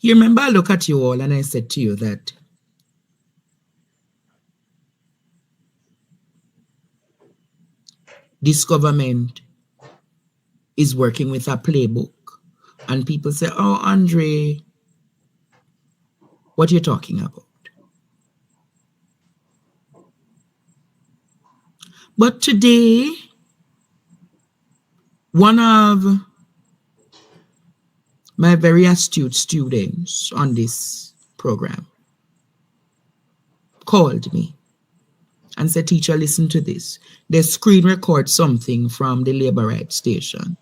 You remember I look at you all and I said to you that this government is working with a playbook. And people say, oh, Andre, what are you talking about? But today, one of my very astute students on this program called me and said, teacher, listen to this. They screen record something from the labor rights station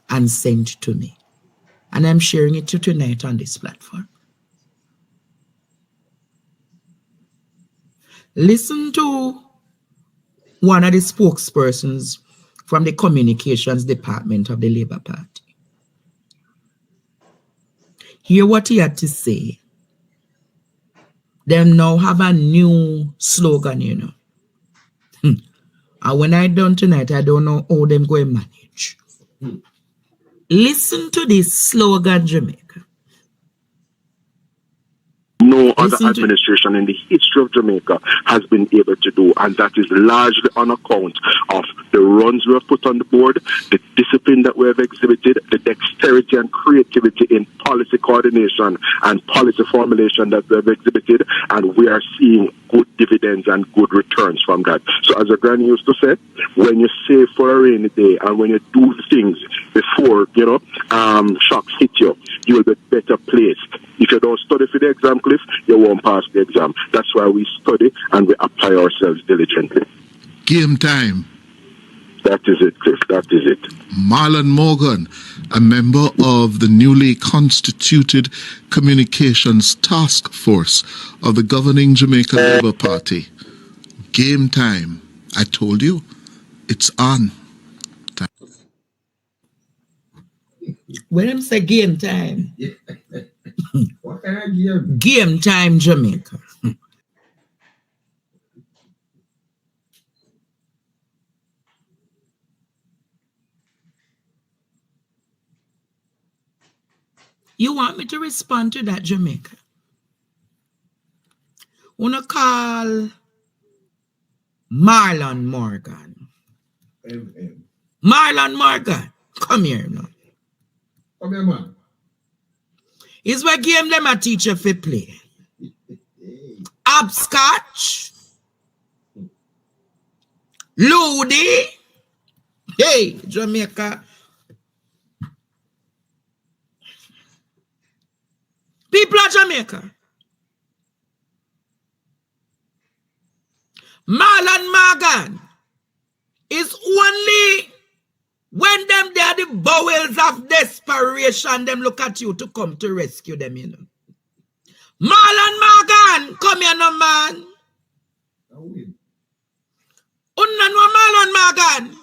and sent to me. And I'm sharing it to tonight on this platform. Listen to one of the spokespersons from the communications department of the Labour Party. Hear what he had to say. Them now have a new slogan, you know. And when I done tonight, I don't know how them go and manage. Listen to this slogan, Jamaica. No other administration in the history of Jamaica has been able to do, and that is largely on account of the runs we have put on the board, the discipline that we have exhibited, the dexterity and creativity in policy coordination and policy formulation that we have exhibited, and we are seeing good dividends and good returns from that. So as a granny used to say, when you save for a rainy day and when you do things before, shocks hit you, you will be better placed. If you don't study for the exam, Cliff, you won't pass the exam. That's why we study and we apply ourselves diligently. Game time. That is it, Cliff. That is it. Marlon Morgan, a member of the newly constituted Communications Task Force of the governing Jamaica Labour Party. Game time. I told you, it's on. When I say game time, what kind of game? Game time, Jamaica. You want me to respond to that, Jamaica? Wanna call Marlon Morgan. Marlon Morgan, come here now. Come here, man. Is what game them a teacher fi play? Hopscotch, Ludi. Hey, Jamaica. People of Jamaica. Marlon Morgan is only when them they are the bowels of desperation, them look at you to come to rescue them, you know. Marlon Morgan, come here no man. Unna no Marlon Morgan.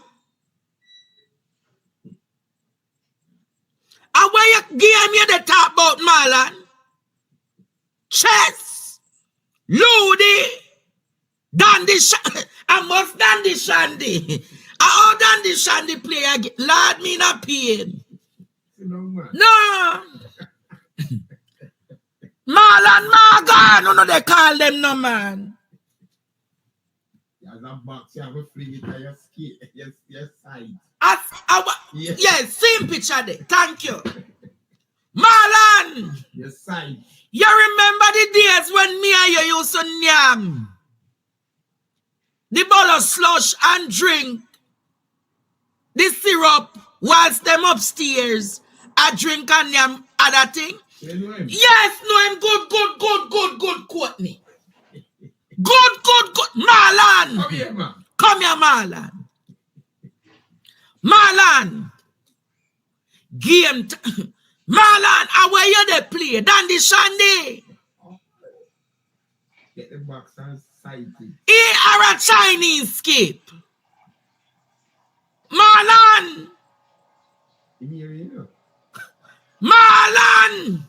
And when you give me the talk about Marlon, chess, Ludi, Dandy I must Dandy Shandy. How Dandy Shandy play again? Lord, me not pain. No. Marlon Morgan, no, they call them no man. As a box, you have a fling it on your side. Yes, same picture there. Thank you. Marlon. Your side. You remember the days when me and you used to nyam the bowl of slush and drink the syrup whilst them upstairs I drink and nyam other thing? Yes, no, I'm good, Courtney. Good. Marlon. Come here, man. Come here, Marlon. Marlon. Game Marlon, how were you they play? Dandy Shandy. Get the box and side it. He are a Chinese skip. Marlon. Marlon.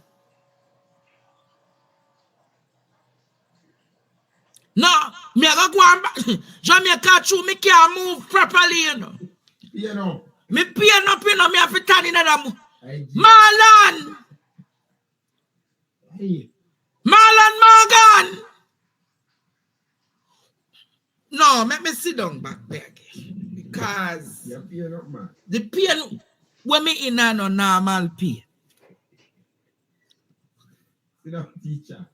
No, me go on back. Jamaica true, me can't move properly, you know. You know. Me pain up, you know, me have to turn in another. Hey, G. Marlon! Hey. Marlon Morgan! No, let me sit down back there again. Because You're pain up, man. the pain when me in a no normal pain. Sit down, teacher.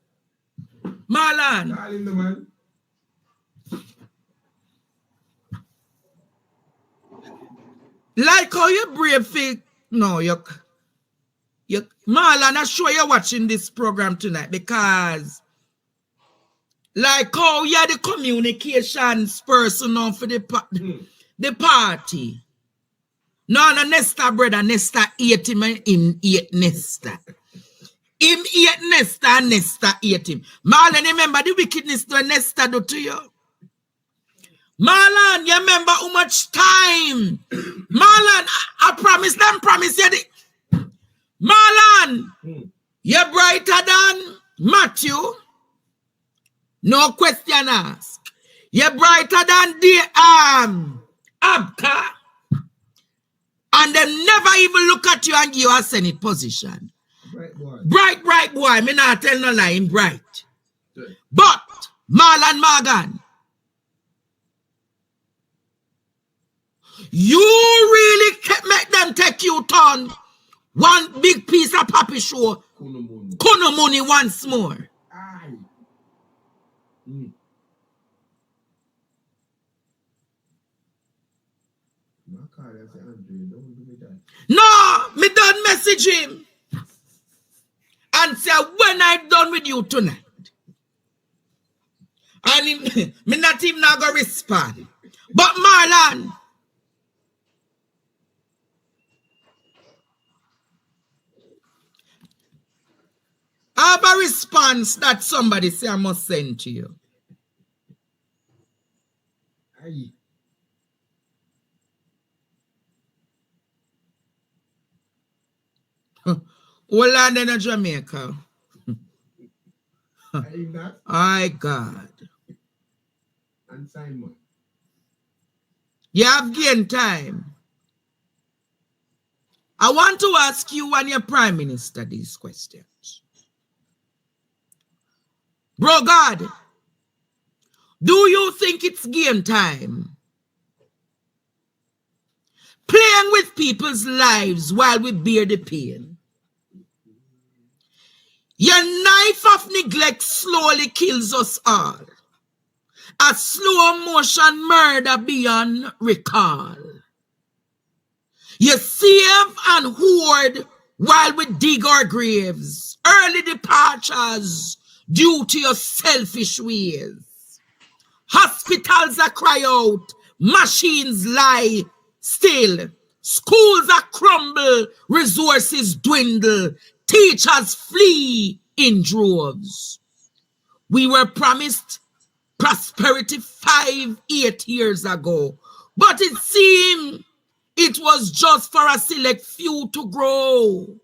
Marlon, Call him the man. like how you brave fit. No, you Marlon, I'm sure you're watching this program tonight because like how you're the communications person now for the party. No, Nesta brother, Nesta 8 him and him 8 Nesta. Him 8 Nesta and Nesta 8 him. Marlon, remember the wickedness that Nesta do to you? Marlon, you remember how much time? Marlon, I promise you the Marlon, you're brighter than Matthew. No question asked. You're brighter than the Abka. And they never even look at you and give you a Senate position. Bright boy. Bright boy. Me not tell no lie, him bright. Good. But Marlon Morgan, you really make them take you turn one big piece of puppy show. Kuno money once more. Aye. No, me done message him and say when I done with you tonight. And him, me not even not gonna respond. But Marlon, I have a response that somebody say I must send to you. Aye. Hold on in Jamaica. Aye, that. My God. And Simon. You have gained time. I want to ask you and your Prime Minister these questions. Bro God, do you think it's game time? Playing with people's lives while we bear the pain. Your knife of neglect slowly kills us all. A slow motion murder beyond recall. You save and hoard while we dig our graves. Early departures due to your selfish ways. Hospitals are cry out. Machines lie still. Schools are crumble. Resources dwindle. Teachers flee in droves. We were promised prosperity 8 years ago. But it seemed it was just for a select few to grow.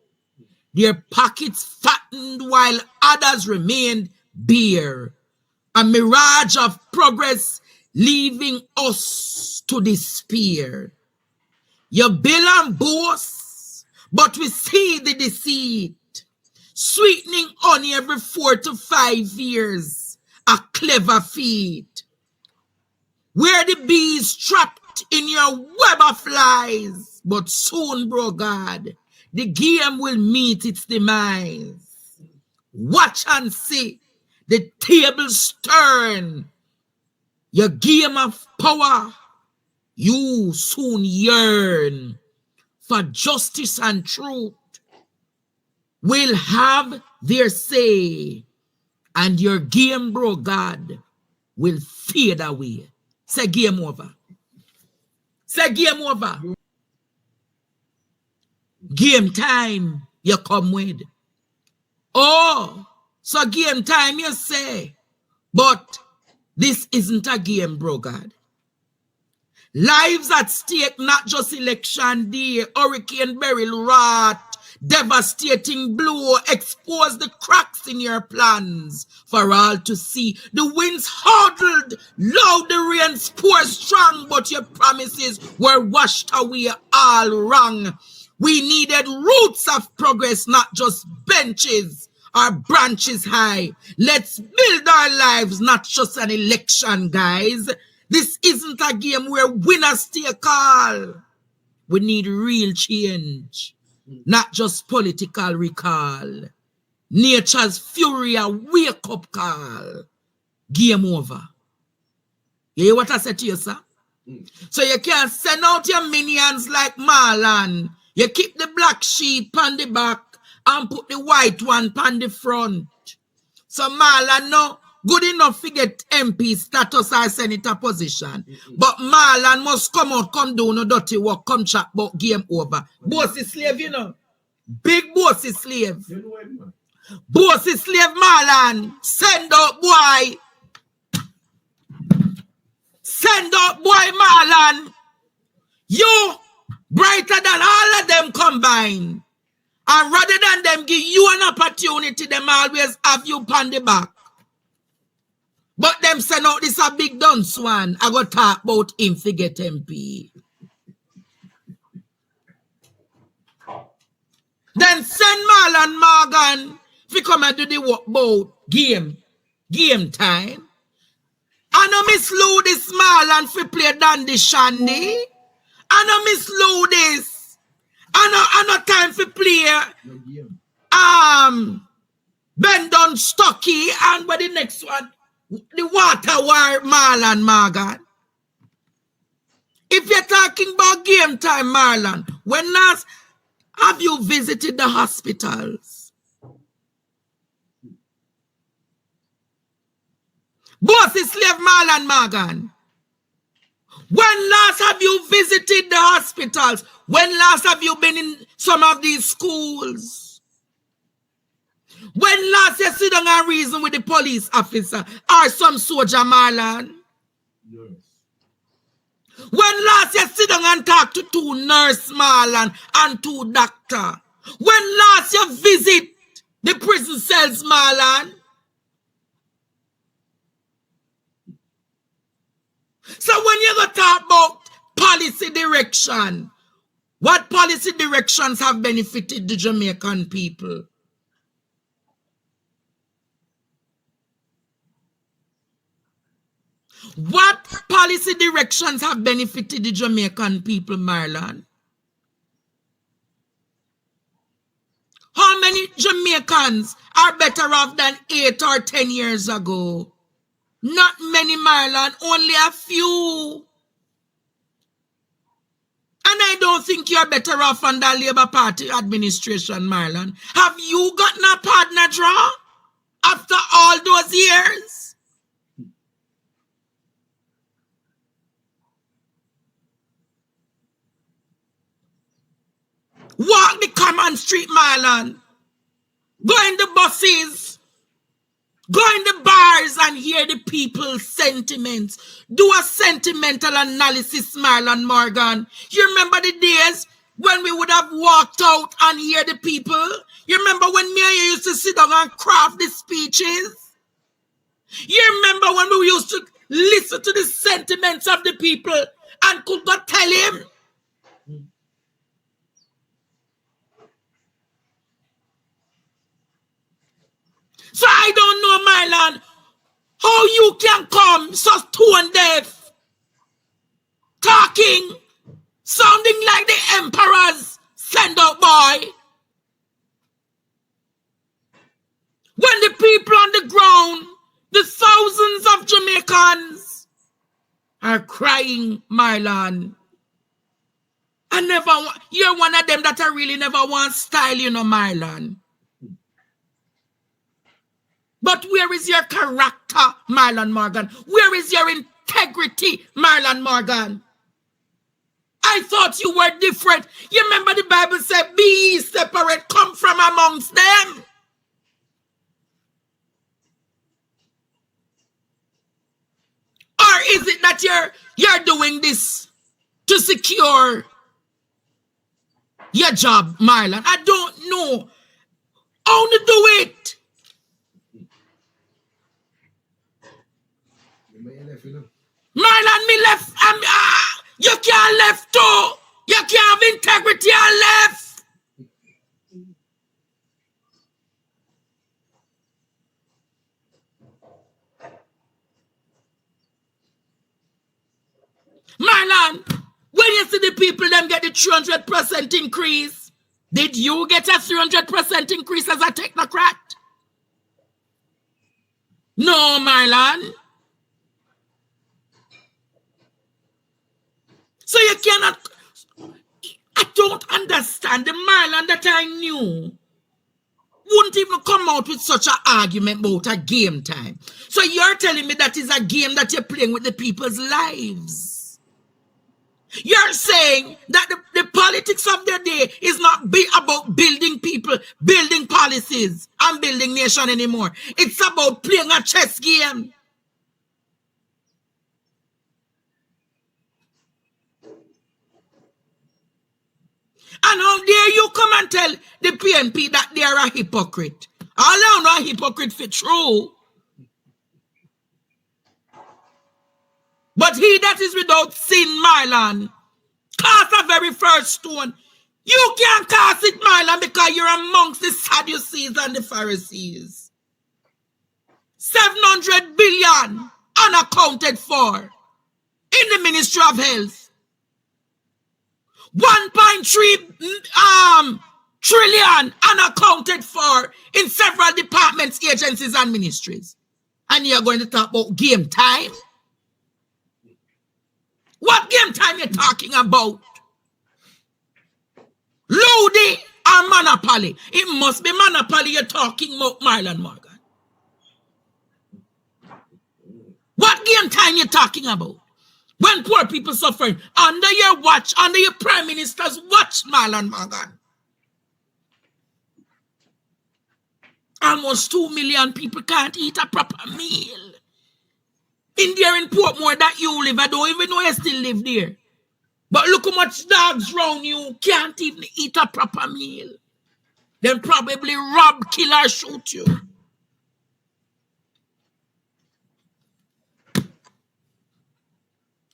Their pockets fattened while others remained bare. A mirage of progress leaving us to despair. You bill and boast, but we see the deceit. Sweetening honey every 4 to 5 years. A clever feat. Where the bees trapped in your web of lies. But soon, bro God, the game will meet its demise. Watch and see the tables turn. Your game of power, you soon yearn for justice and truth. Will have their say, and your game, bro God, will fade away. Say game over. Say game over. Game time you come with. Oh, so game time you say. But this isn't a game, bro God. Lives at stake, not just election day, hurricane beryl rot, Devastating blow exposed the cracks in your plans for all to see. The winds howled loud, the rains poured strong, but your promises were washed away all wrong. We needed roots of progress, not just benches or branches high. Let's build our lives, not just an election, guys. This isn't a game where winners take all. We need real change, not just political recall. Nature's fury, a wake-up call. Game over. You hear what I said to you, sir? So you can't send out your minions like Marlon. You keep the black sheep on the back and put the white one on the front. So Marlon no good enough to get MP status or senator position. But Marlon must come out, come do no dirty work, come chat about game over. Bossy slave, you know. Big bossy slave. Bossy slave Marlon. Send out boy. Send out boy Marlon. You brighter than all of them combined. And rather than them give you an opportunity, them always have you on the back. But them send out this a big dunce one. I go talk about him to get MP. Then send Marlon Morgan to come and do the work about game. Game time. I know Miss Lou this Marlon for play Dandy Shandy. I know Miss Lou this. I know time for play Ben Dunn Stocky and but the next one the water war Marlon Morgan. If you're talking about game time, Marlon, when last have you visited the hospitals? Bossy slave Marlon Morgan. When last have you visited the hospitals? When last have you been in some of these schools? When last you sit down and reason with the police officer or some soldier, Marlon? Yes. When last you sit down and talk to two nurse, Marlon, and two doctor? When last you visit the prison cells, Marlon? So when you go talk about policy direction, what policy directions have benefited the Jamaican people? What policy directions have benefited the Jamaican people, Marlon? How many Jamaicans are better off than 8 or 10 years ago? Not many, Marlon, only a few. And I don't think you're better off under Labour Party administration, Marlon. Have you gotten a partner draw after all those years? Walk the common street, Marlon. Go in the buses. Go in the bars and hear the people's sentiments. Do a sentimental analysis, Marlon Morgan. You remember the days when we would have walked out and hear the people? You remember when me and you used to sit down and craft the speeches? You remember when we used to listen to the sentiments of the people and could not tell him? So I don't know, Marlon, how you can come so tone deaf, talking, sounding like the emperor's send-out boy. When the people on the ground, the thousands of Jamaicans are crying, Marlon. You're one of them that I really never want style, you know, Marlon. But where is your character, Marlon Morgan? Where is your integrity, Marlon Morgan? I thought you were different. You remember the Bible said, be ye separate, come from amongst them. Or is it that you're doing this to secure your job, Marlon. I don't know how to do it. Marlon, me left. You can't left too. You can't have integrity and left. Marlon, when you see the people them get the 300% increase, did you get a 300% increase as a technocrat? No, Marlon. So you cannot. I don't understand. The Marlon that I knew wouldn't even come out with such an argument about a game time. So you're telling me that is a game that you're playing with the people's lives. You're saying that the politics of the day is not about building people, building policies, and building nation anymore. It's about playing a chess game. And how dare you come and tell the PNP that they are a hypocrite? All I know a hypocrite for true. But he that is without sin, Marlon, cast a very first stone. You can't cast it, Marlon, because you're amongst the Sadducees and the Pharisees. 700 billion unaccounted for in the Ministry of Health. 1.3 trillion unaccounted for in several departments, agencies, and ministries. And you're going to talk about game time? What game time you talking about? Lodi or Monopoly? It must be Monopoly you're talking about, Marlon Morgan. What game time you talking about? When poor people suffering under your watch, under your Prime Minister's watch, Marlon Morgan. Almost 2 million people can't eat a proper meal. In there in Portmore that you live, I don't even know you still live there. But look how much dogs round you can't even eat a proper meal. Then probably rob, kill, or shoot you.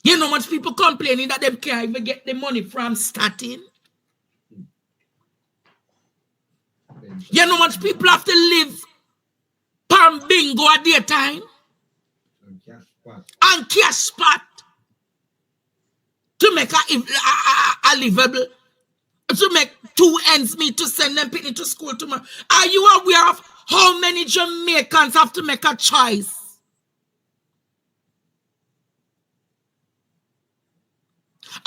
You know much people complaining that they can't even get the money from statin. You know much people have to live palm bingo at their time. And cash spot. To make a livable. To make 2 ends meet to send them people to school tomorrow. Are you aware of how many Jamaicans have to make a choice?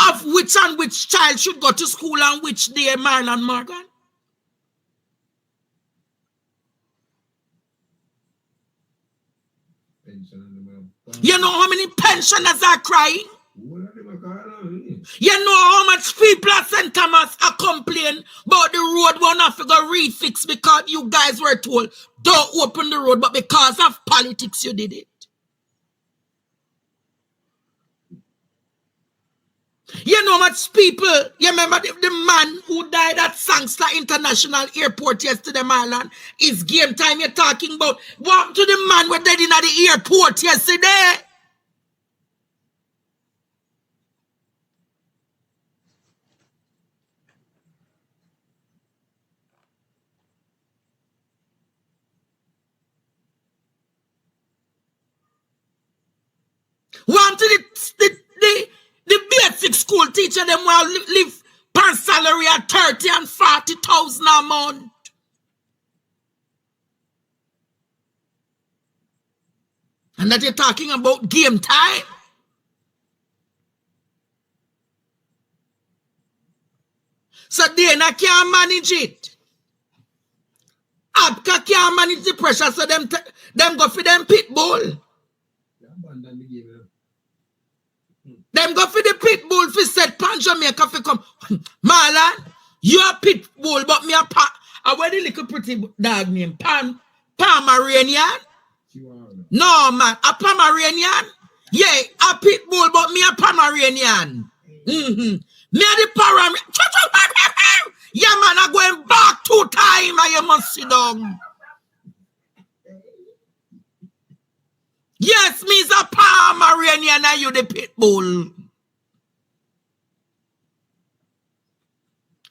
Of which and which child should go to school and which day, Marlon Morgan? You know how many pensioners are crying? You know how much people at St. Thomas are complaining about the road will not figure refix because you guys were told don't open the road, but because of politics you did it. You know much people, you remember the man who died at Sangster International Airport yesterday, Marlon? Is game time you're talking about? What to the man who died in the airport yesterday? One to the basic school teacher, them will live per salary at 30 and 40,000 a month. And that you're talking about game time? So they not can't manage it. Abka can't manage the pressure, so them go for them pit bull. Them go for the pit bull for set pan Jamaica for come. Marlon, you a pit bull, but me a where the little pretty dog name? Pomeranian? No, man, a Pomeranian? Yeah, a pit bull, but me a Pomeranian. Me a the Pomeranian. Yeah, man, I'm going back 2 times and you must sit down. Yes, me's a Pomeranian and you the pit bull.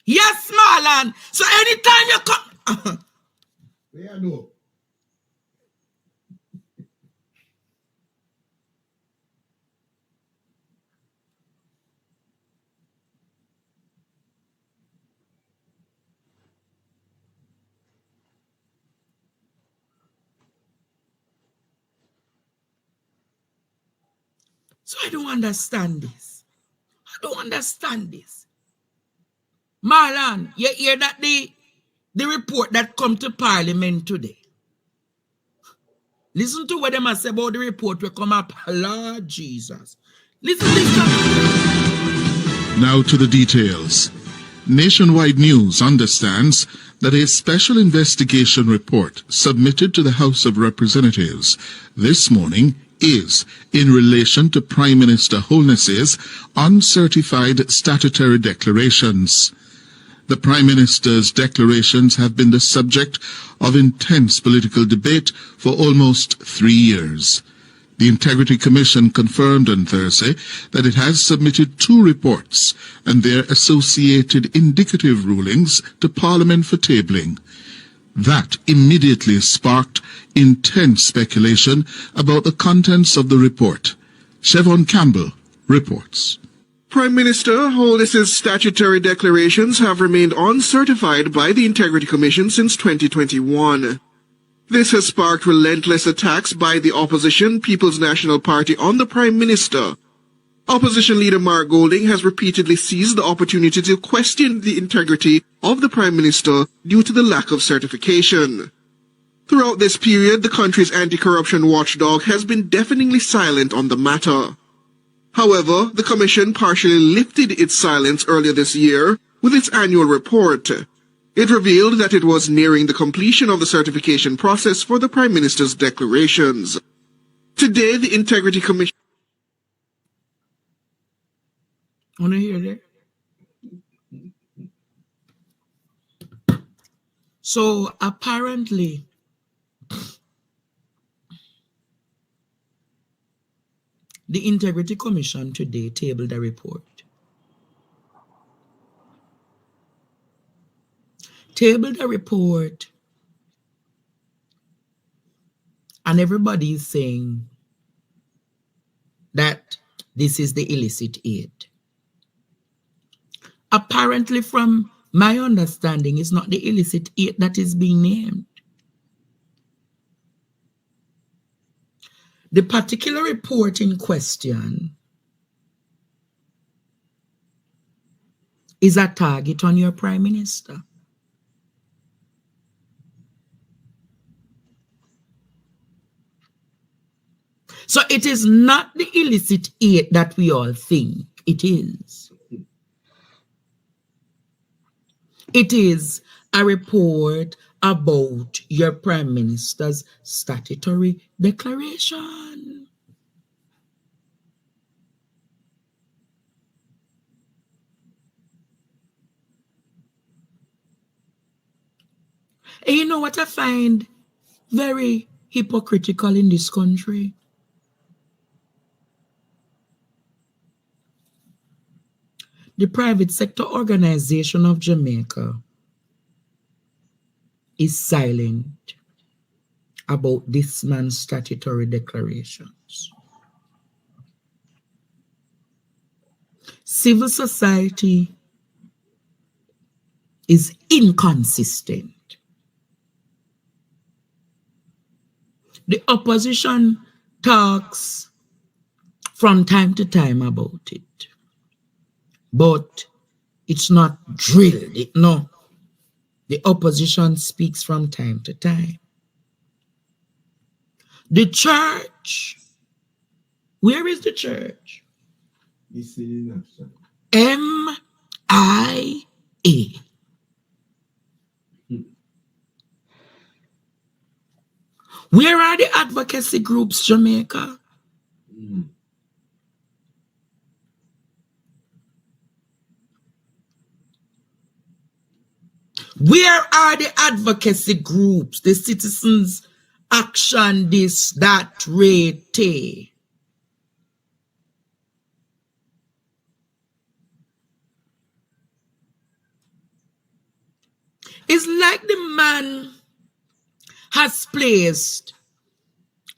Yes, Marlon. So anytime you come... Where you know? So I don't understand this. I don't understand this. Marlon, you hear that the report that come to Parliament today? Listen to what they must say about the report will come up. Lord Jesus. Listen. Now to the details. Nationwide News understands that a special investigation report submitted to the House of Representatives this morning is in relation to Prime Minister Holness's uncertified statutory declarations. The Prime Minister's declarations have been the subject of intense political debate for almost 3 years. The Integrity Commission confirmed on Thursday that it has submitted 2 reports and their associated indicative rulings to Parliament for tabling. That immediately sparked intense speculation about the contents of the report. Siobhan Campbell reports. Prime Minister Holness's statutory declarations have remained uncertified by the Integrity Commission since 2021. This has sparked relentless attacks by the opposition People's National Party on the Prime Minister. Opposition leader Mark Golding has repeatedly seized the opportunity to question the integrity of the Prime Minister due to the lack of certification. Throughout this period, the country's anti-corruption watchdog has been deafeningly silent on the matter. However, the Commission partially lifted its silence earlier this year with its annual report. It revealed that it was nearing the completion of the certification process for the Prime Minister's declarations. Today, the Integrity Commission... Want to hear that? So apparently, the Integrity Commission today tabled a report. And everybody is saying that this is the illicit aid. Apparently, from my understanding, it's not the illicit aid that is being named. The particular report in question is a target on your Prime Minister. So it is not the illicit aid that we all think it is. It is a report about your Prime Minister's statutory declaration. And you know what I find very hypocritical in this country? The private sector organization of Jamaica is silent about this man's statutory declarations. Civil society is inconsistent. The opposition talks from time to time about it, but it's not drilled. No, the opposition speaks from time to time. The church, where is the church? MIA. Where are the advocacy groups, Jamaica? Where are the advocacy groups, the citizens action, this, that, rate? It's like the man has placed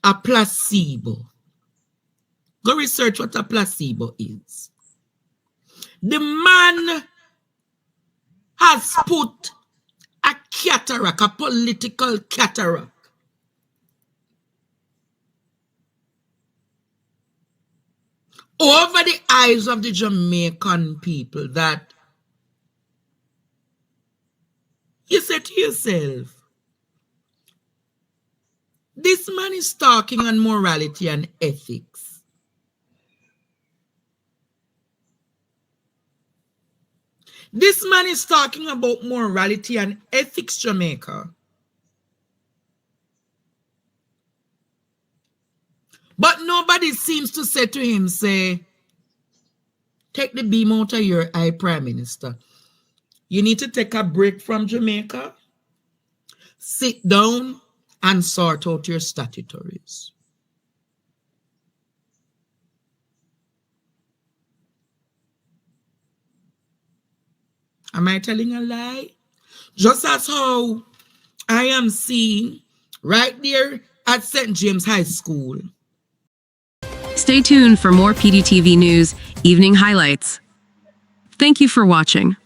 a placebo. Go research what a placebo is. The man has put a cataract, a political cataract, over the eyes of the Jamaican people, that you say to yourself, this man is talking on morality and ethics. This man is talking about morality and ethics, Jamaica. But nobody seems to say to him, say, take the beam out of your eye, Prime Minister. You need to take a break from Jamaica, sit down and sort out your statutories. Am I telling a lie? Just as how I am seeing right there at St. James High School. Stay tuned for more PDTV News Evening Highlights. Thank you for watching.